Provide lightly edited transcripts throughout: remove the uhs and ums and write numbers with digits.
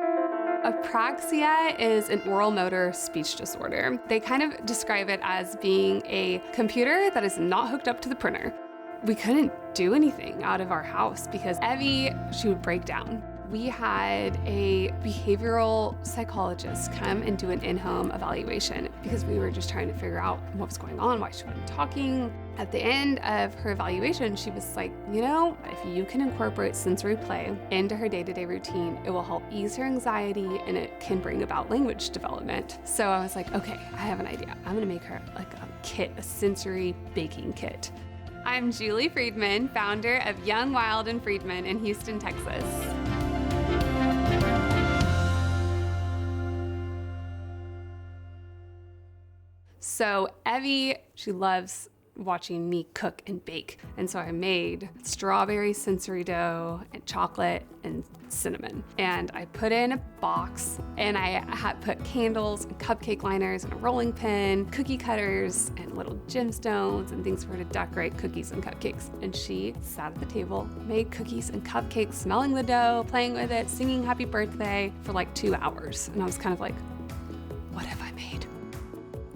Apraxia is an oral motor speech disorder. They kind of describe it as being a computer that is not hooked up to the printer. We couldn't do anything out of our house because Evie, she would break down. We had a behavioral psychologist come and do an in-home evaluation because we were just trying to figure out what was going on, why she wasn't talking. At the end of her evaluation, she was like, if you can incorporate sensory play into her day-to-day routine, it will help ease her anxiety and it can bring about language development. So I was like, okay, I have an idea. I'm gonna make her like a kit, a sensory baking kit. I'm Julie Friedman, founder of Young, Wild, and Friedman in Houston, Texas. So Evie, she loves watching me cook and bake. And so I made strawberry sensory dough and chocolate and cinnamon. And I put it in a box and I had put candles and cupcake liners and a rolling pin, cookie cutters and little gemstones and things for her to decorate cookies and cupcakes. And she sat at the table, made cookies and cupcakes, smelling the dough, playing with it, singing happy birthday for like 2 hours. And I was kind of like, what have I made?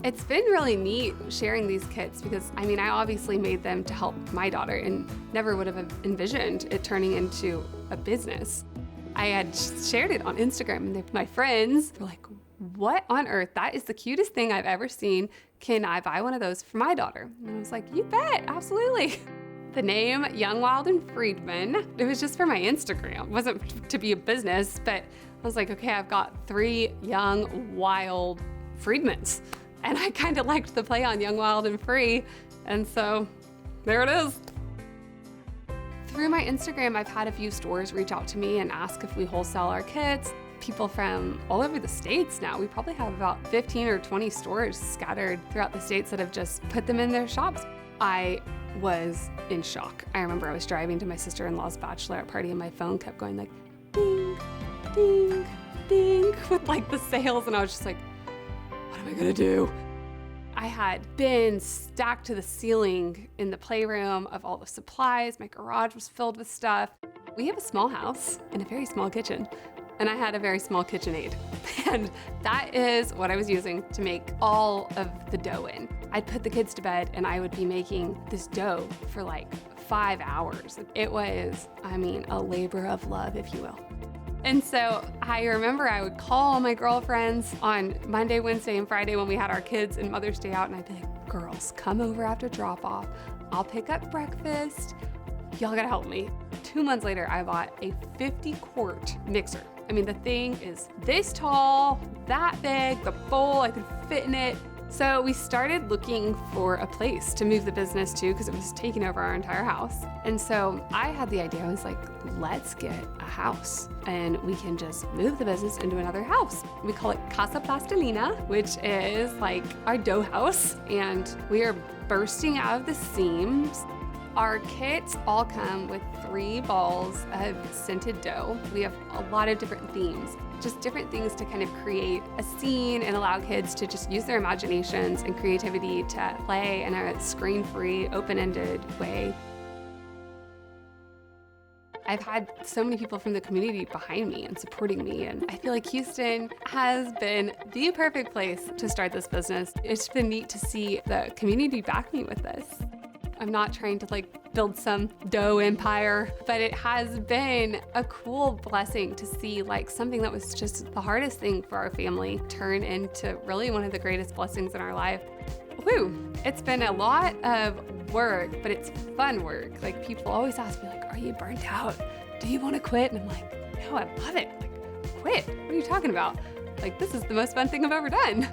It's been really neat sharing these kits because, I obviously made them to help my daughter and never would have envisioned it turning into a business. I had shared it on Instagram and my friends were like, what on earth? That is the cutest thing I've ever seen. Can I buy one of those for my daughter? And I was like, you bet, absolutely. The name Young, Wild, and Friedman, it was just for my Instagram. It wasn't to be a business, but I was like, okay, I've got 3 young, wild Friedmans. And I kind of liked the play on Young, Wild, and Free. And so there it is. Through my Instagram, I've had a few stores reach out to me and ask if we wholesale our kits. People from all over the states now. We probably have about 15 or 20 stores scattered throughout the states that have just put them in their shops. I was in shock. I remember I was driving to my sister-in-law's bachelorette party and my phone kept going like ding, ding, ding with like the sales. And I was just like, what am I gonna do? I had bins stacked to the ceiling in the playroom of all the supplies. My garage was filled with stuff. We have a small house and a very small kitchen, and I had a very small KitchenAid. And that is what I was using to make all of the dough in. I'd put the kids to bed and I would be making this dough for like 5 hours. It was, a labor of love, if you will. And so I remember I would call my girlfriends on Monday, Wednesday, and Friday when we had our kids and Mother's Day out, and I'd be like, girls, come over after drop off. I'll pick up breakfast. Y'all gotta help me. 2 months later, I bought a 50-quart mixer. The thing is this tall, that big, the bowl, I could fit in it. So we started looking for a place to move the business to because it was taking over our entire house. And so I had the idea, I was like, let's get a house and we can just move the business into another house. We call it Casa Plastilina, which is like our dough house, and we are bursting out of the seams. Our kits all come with 3 balls of scented dough. We have a lot of different themes, just different things to kind of create a scene and allow kids to just use their imaginations and creativity to play in a screen-free, open-ended way. I've had so many people from the community behind me and supporting me, and I feel like Houston has been the perfect place to start this business. It's been neat to see the community back me with this. I'm not trying to build some dough empire, but it has been a cool blessing to see something that was just the hardest thing for our family turn into really one of the greatest blessings in our life. Woo! It's been a lot of work, but it's fun work. People always ask me are you burnt out? Do you want to quit? And I'm like, no, I love it. Quit? What are you talking about? This is the most fun thing I've ever done.